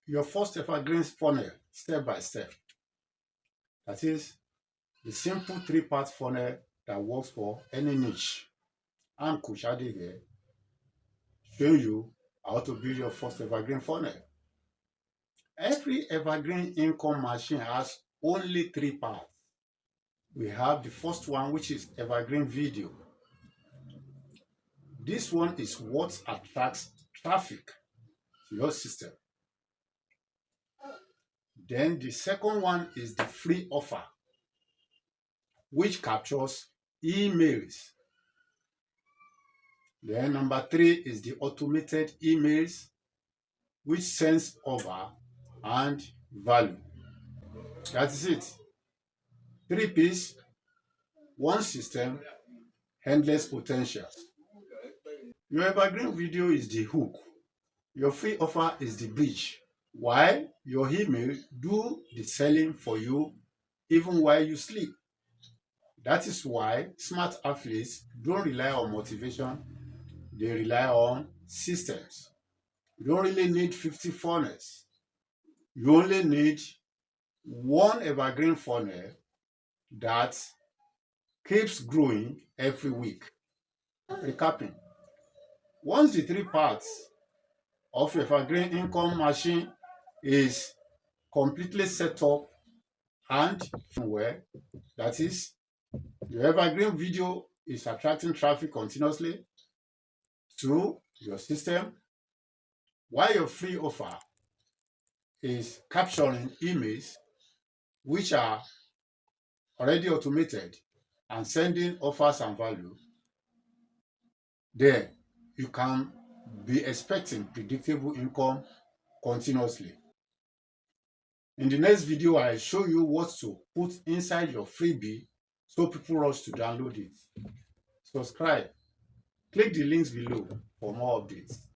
your first evergreen funnel step by step. That is the simple three-part funnel that works for any niche. I'm Coach Ade here, showing you how to build your first evergreen funnel. Every evergreen income machine has only three parts. We have the first one, which is evergreen video. This one is what attracts traffic to your system. Then the second one is the free offer, which captures emails. Then number three is the automated emails, which sends offer and value. That is it. 3 P's, one system, endless potentials. Your evergreen video is the hook. Your free offer is the bridge. While your email do the selling for you even while you sleep. That is why smart affiliates don't rely on motivation, they rely on systems. You don't really need 50 funnels. You only need one evergreen funnel that keeps growing every week. Recapping, once the three parts of your evergreen income machine is completely set up and well, that is, your evergreen video is attracting traffic continuously to your system, while your free offer is capturing emails which are already automated and sending offers and value, then you can be expecting predictable income continuously. In the next video, I show you what to put inside your freebie so people rush to download it. Subscribe. Click the links below for more updates.